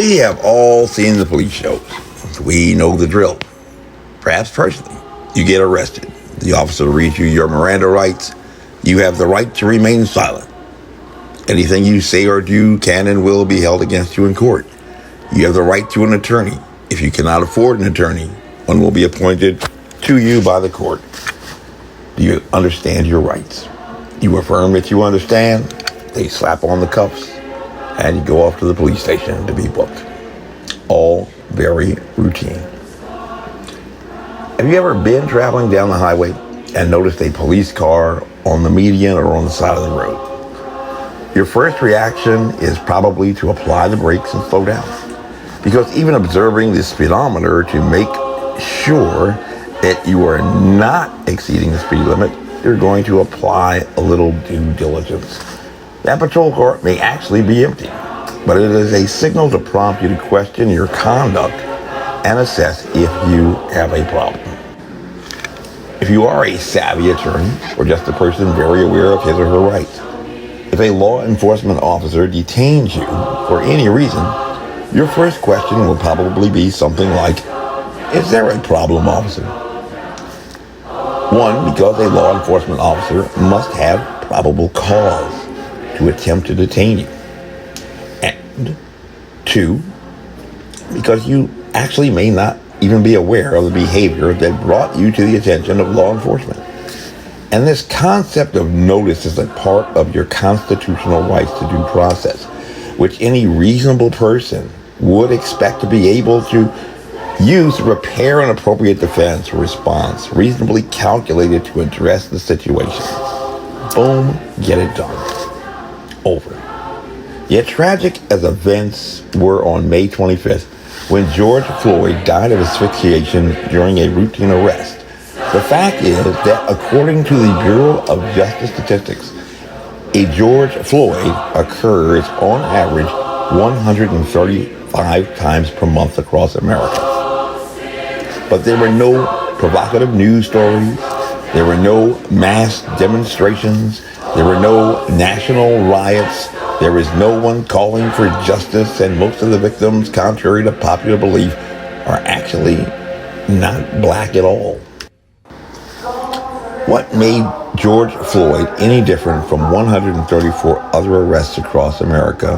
We have all seen the police shows. We know the drill. Perhaps personally, you get arrested. The officer reads you your Miranda rights. You have the right to remain silent. Anything you say or do can and will be held against you in court. You have the right to an attorney. If you cannot afford an attorney, one will be appointed to you by the court. Do you understand your rights? You affirm that you understand. They slap on the cuffs, and you go off to the police station to be booked. All very routine. Have you ever been traveling down the highway and noticed a police car on the median or on the side of the road? Your first reaction is probably to apply the brakes and slow down, because even observing the speedometer to make sure that you are not exceeding the speed limit, you're going to apply a little due diligence. That patrol car may actually be empty, but it is a signal to prompt you to question your conduct and assess if you have a problem. If you are a savvy attorney or just a person very aware of his or her rights, if a law enforcement officer detains you for any reason, your first question will probably be something like, is there a problem, officer? One, because a law enforcement officer must have probable cause to attempt to detain you. And two, because you actually may not even be aware of the behavior that brought you to the attention of law enforcement. And this concept of notice is a part of your constitutional rights to due process, which any reasonable person would expect to be able to use to prepare an appropriate defense or response reasonably calculated to address the situation. Boom, get it done. Over. Yet tragic as events were on May 25th, when George Floyd died of asphyxiation during a routine arrest, the fact is that according to the Bureau of Justice Statistics, a George Floyd occurs on average 135 times per month across America. But there were no provocative news stories, there were no mass demonstrations, there were no national riots, there was no one calling for justice, and most of the victims, contrary to popular belief, are actually not black at all. What made George Floyd any different from 134 other arrests across America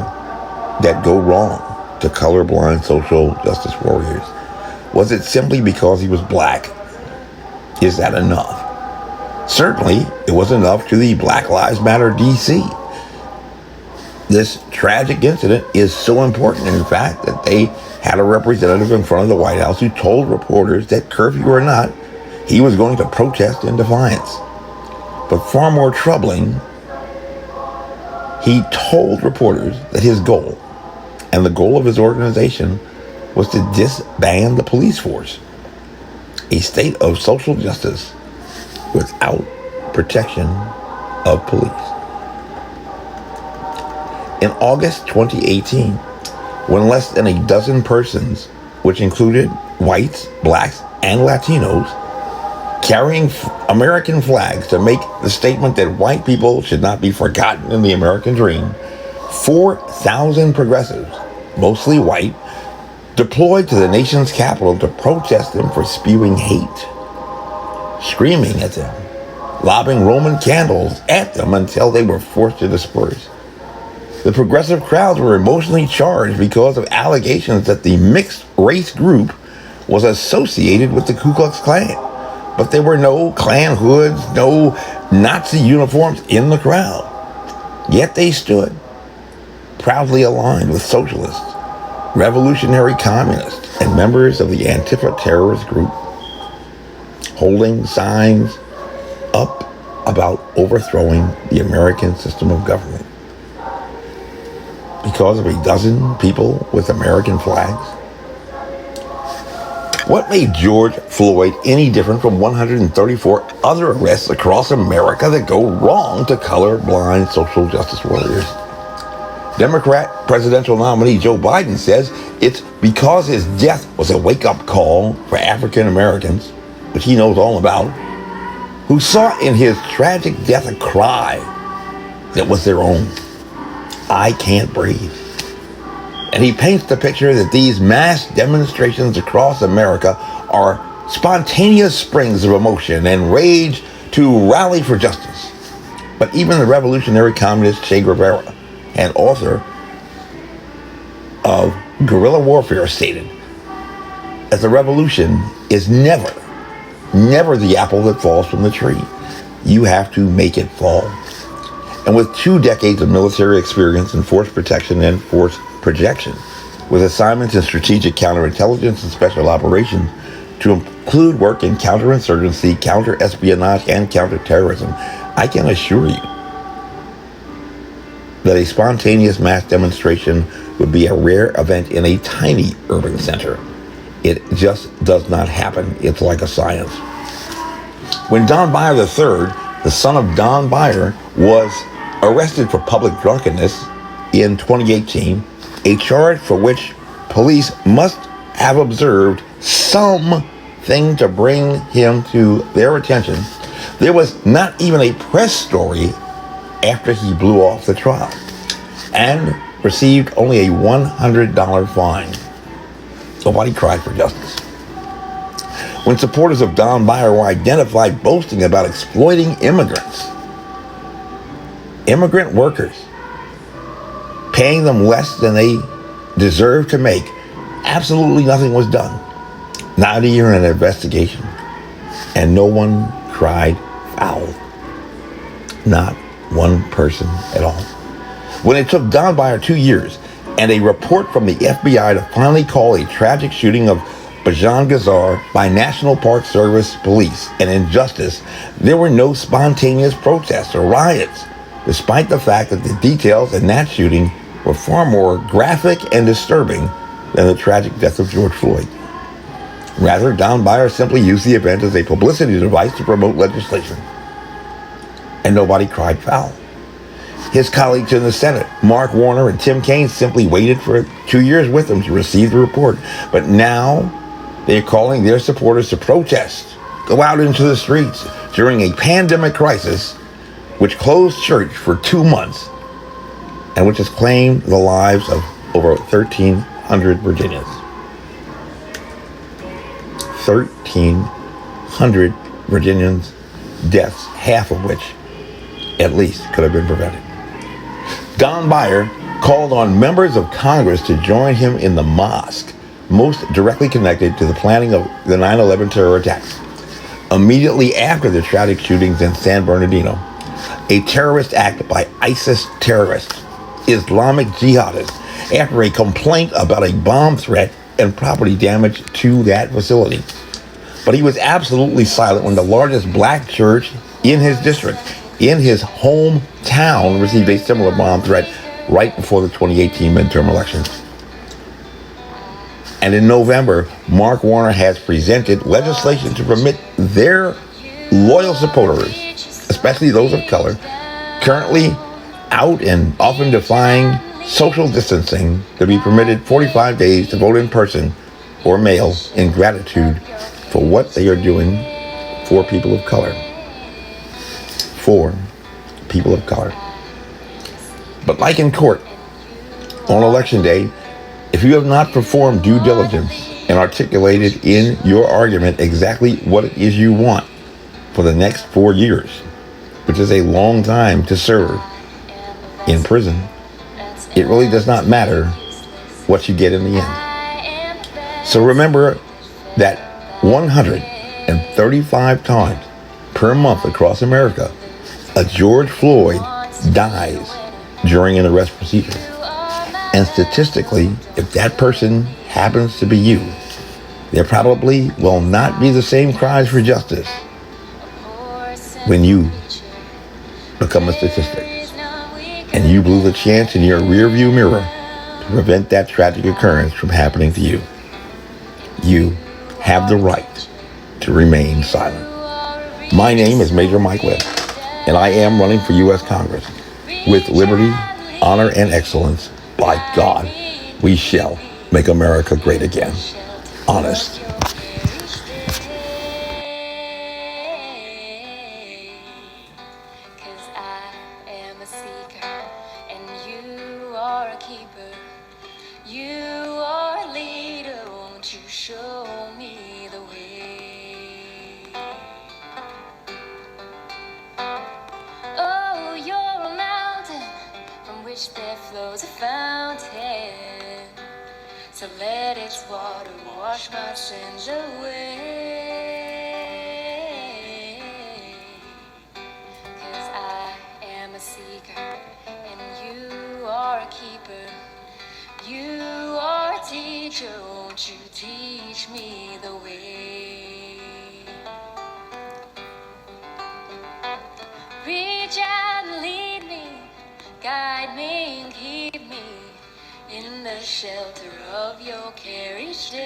that go wrong to colorblind social justice warriors? Was it simply because he was black? Is that enough? Certainly, it was enough to the Black Lives Matter DC. This tragic incident is so important, in fact, that they had a representative in front of the White House who told reporters that, curfew or not, he was going to protest in defiance. But far more troubling, he told reporters that his goal, and the goal of his organization, was to disband the police force, a state of social justice without protection of police. In August 2018, when less than a dozen persons, which included whites, blacks, and Latinos, carrying American flags to make the statement that white people should not be forgotten in the American dream, 4,000 progressives, mostly white, deployed to the nation's capital to protest them for spewing hate, screaming at them, lobbing Roman candles at them until they were forced to disperse. The progressive crowds were emotionally charged because of allegations that the mixed race group was associated with the Ku Klux Klan. But there were no Klan hoods, no Nazi uniforms in the crowd. Yet they stood, proudly aligned with socialists, revolutionary communists, and members of the Antifa terrorist group, holding signs up about overthrowing the American system of government. Because of a dozen people with American flags? What made George Floyd any different from 134 other arrests across America that go wrong to colorblind social justice warriors? Democrat presidential nominee Joe Biden says it's because his death was a wake-up call for African Americans, which he knows all about, who saw in his tragic death a cry that was their own. I can't breathe. And he paints the picture that these mass demonstrations across America are spontaneous springs of emotion and rage to rally for justice. But even the revolutionary communist Che Guevara, and author of Guerrilla Warfare, stated that the revolution is never the apple that falls from the tree. You have to make it fall. And with 2 decades of military experience in force protection and force projection, with assignments in strategic counterintelligence and special operations, to include work in counterinsurgency, counter-espionage, and counterterrorism, I can assure you that a spontaneous mass demonstration would be a rare event in a tiny urban center. It just does not happen. It's like a science. When Don Beyer III, the son of Don Beyer, was arrested for public drunkenness in 2018, a charge for which police must have observed something to bring him to their attention, there was not even a press story after he blew off the trial and received only a $100 fine. Nobody cried for justice. When supporters of Don Beyer were identified boasting about exploiting immigrant workers, paying them less than they deserve to make, absolutely nothing was done. Not even an investigation. And no one cried foul. Not one person at all. When it took Don Beyer 2 years and a report from the FBI to finally call a tragic shooting of Bajan Gazar by National Park Service police an injustice, there were no spontaneous protests or riots, despite the fact that the details in that shooting were far more graphic and disturbing than the tragic death of George Floyd. Rather, Don Beyer simply used the event as a publicity device to promote legislation. And nobody cried foul. His colleagues in the Senate, Mark Warner and Tim Kaine, simply waited for 2 years with him to receive the report. But now they're calling their supporters to protest, go out into the streets during a pandemic crisis which closed church for 2 months and which has claimed the lives of over 1,300 Virginians. 1,300 Virginians' deaths, half of which at least could have been prevented. Don Beyer called on members of Congress to join him in the mosque most directly connected to the planning of the 9/11 terror attacks. Immediately after the tragic shootings in San Bernardino, a terrorist act by ISIS terrorists, Islamic jihadists, after a complaint about a bomb threat and property damage to that facility. But he was absolutely silent when the largest black church in his district, in his hometown, received a similar bomb threat right before the 2018 midterm elections. And in November, Mark Warner has presented legislation to permit their loyal supporters, especially those of color, currently out and often defying social distancing, to be permitted 45 days to vote in person or mail in gratitude for what they are doing for people of color. For people of color. But like in court, on election day, if you have not performed due diligence and articulated in your argument exactly what it is you want for the next 4 years, which is a long time to serve in prison, it really does not matter what you get in the end. So remember that 135 times per month across America, a George Floyd dies during an arrest procedure. And statistically, if that person happens to be you, there probably will not be the same cries for justice when you become a statistic. And you blew the chance in your rearview mirror to prevent that tragic occurrence from happening to you. You have the right to remain silent. My name is Major Mike Webb, and I am running for U.S. Congress. With liberty, honor, and excellence, by God, we shall make America great again. Honest. You to let its water wash my sins away. 'Cause I am a seeker and you are a keeper. You are a teacher, won't you teach me the way? Reach out and lead me, guide me and keep me in the shelter of your care each day.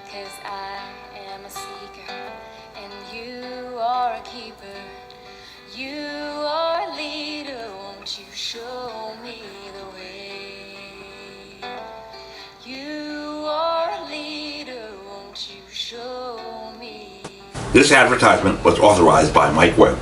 'Cause I am a seeker and you are a keeper. You are a leader, won't you show me the way? You are a leader, won't you show me? This advertisement was authorized by Mike Webb.